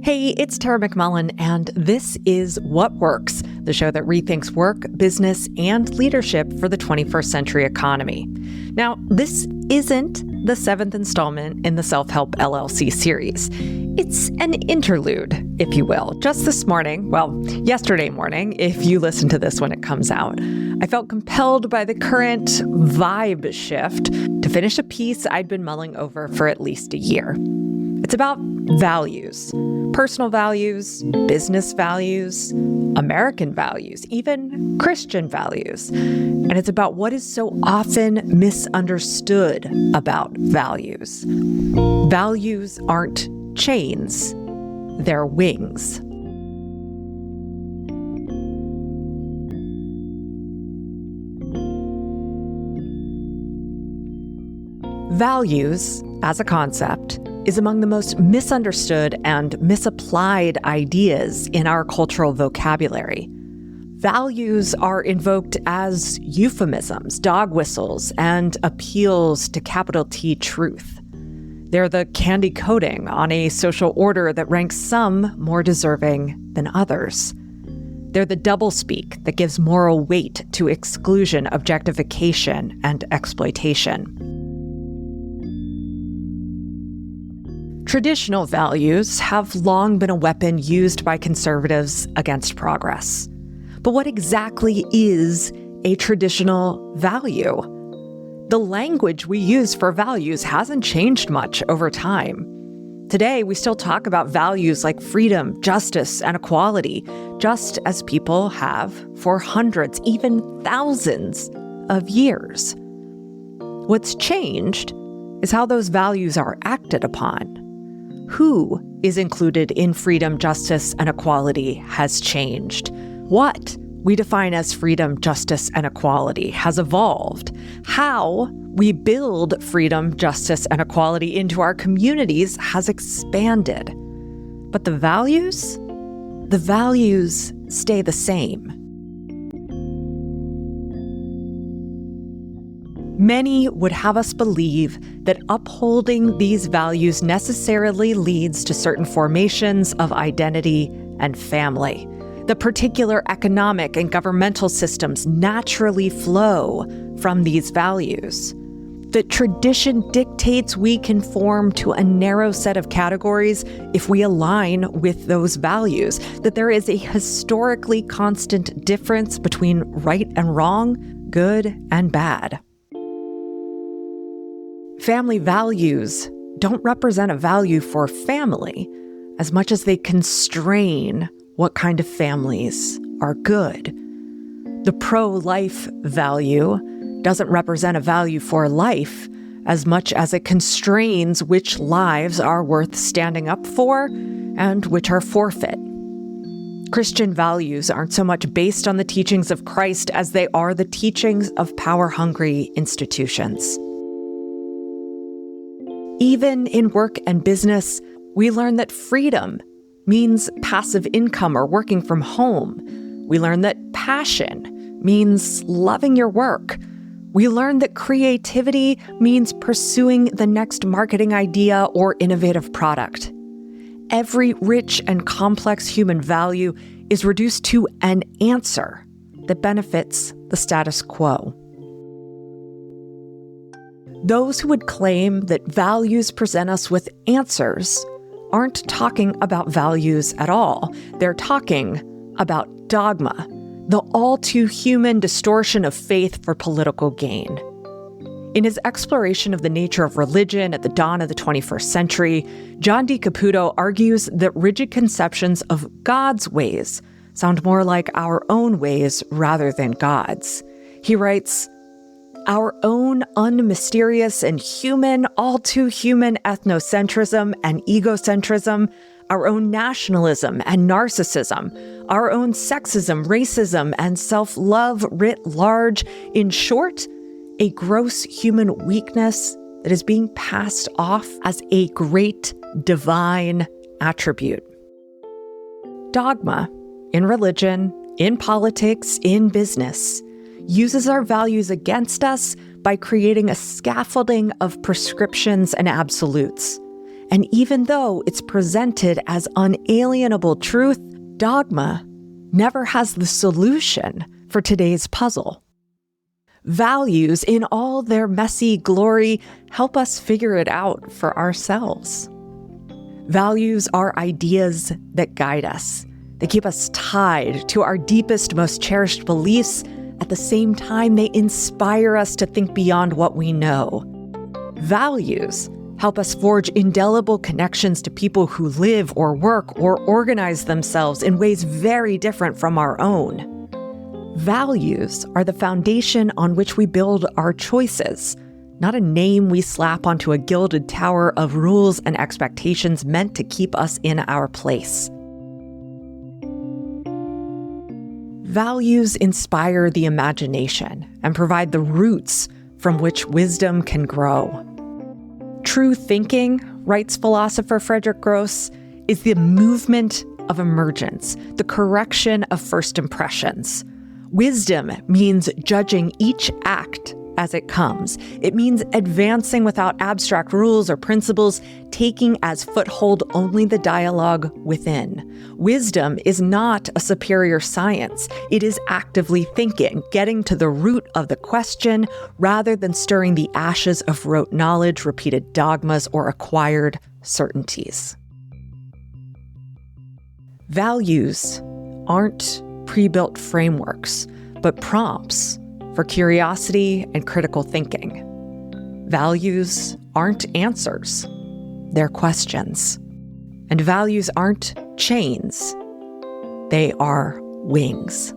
Hey, it's Tara McMullen, and this is What Works, the show that rethinks work, business, and leadership for the 21st century economy. Now, this isn't the seventh installment in the Self-Help LLC series. It's an interlude, if you will. Just this morning, yesterday morning, if you listen to this when it comes out, I felt compelled by the current vibe shift to finish a piece I'd been mulling over for at least a year. It's about values, personal values, business values, American values, even Christian values. And it's about what is so often misunderstood about values. Values aren't chains, they're wings. Values, as a concept, is among the most misunderstood and misapplied ideas in our cultural vocabulary. Values are invoked as euphemisms, dog whistles, and appeals to capital T truth. They're the candy coating on a social order that ranks some more deserving than others. They're the doublespeak that gives moral weight to exclusion, objectification, and exploitation. Traditional values have long been a weapon used by conservatives against progress. But what exactly is a traditional value? The language we use for values hasn't changed much over time. Today, we still talk about values like freedom, justice, and equality, just as people have for hundreds, even thousands of years. What's changed is how those values are acted upon. Who is included in freedom, justice, and equality has changed. What we define as freedom, justice, and equality has evolved. How we build freedom, justice, and equality into our communities has expanded. But the values stay the same. Many would have us believe that upholding these values necessarily leads to certain formations of identity and family. The particular economic and governmental systems naturally flow from these values. That tradition dictates we conform to a narrow set of categories if we align with those values. That there is a historically constant difference between right and wrong, good and bad. Family values don't represent a value for family as much as they constrain what kind of families are good. The pro-life value doesn't represent a value for life as much as it constrains which lives are worth standing up for and which are forfeit. Christian values aren't so much based on the teachings of Christ as they are the teachings of power-hungry institutions. Even in work and business, we learn that freedom means passive income or working from home. We learn that passion means loving your work. We learn that creativity means pursuing the next marketing idea or innovative product. Every rich and complex human value is reduced to an answer that benefits the status quo. Those who would claim that values present us with answers aren't talking about values at all. They're talking about dogma, the all-too-human distortion of faith for political gain. In his exploration of the nature of religion at the dawn of the 21st century, John D. Caputo argues that rigid conceptions of God's ways sound more like our own ways rather than God's. He writes, "Our own unmysterious and human, all too human ethnocentrism and egocentrism, our own nationalism and narcissism, our own sexism, racism, and self-love writ large. In short, a gross human weakness that is being passed off as a great divine attribute." Dogma, in religion, in politics, in business, uses our values against us by creating a scaffolding of prescriptions and absolutes. And even though it's presented as unalienable truth, dogma never has the solution for today's puzzle. Values, in all their messy glory, help us figure it out for ourselves. Values are ideas that guide us. They keep us tied to our deepest, most cherished beliefs. At the same time, they inspire us to think beyond what we know. Values help us forge indelible connections to people who live or work or organize themselves in ways very different from our own. Values are the foundation on which we build our choices, not a name we slap onto a gilded tower of rules and expectations meant to keep us in our place. Values inspire the imagination and provide the roots from which wisdom can grow. True thinking, writes philosopher Frederick Gross, is the movement of emergence, the correction of first impressions. Wisdom means judging each act as it comes. It means advancing without abstract rules or principles, taking as foothold only the dialogue within. Wisdom is not a superior science. It is actively thinking, getting to the root of the question, rather than stirring the ashes of rote knowledge, repeated dogmas, or acquired certainties. Values aren't pre-built frameworks, but prompts for curiosity and critical thinking. Values aren't answers, they're questions. And values aren't chains, they are wings.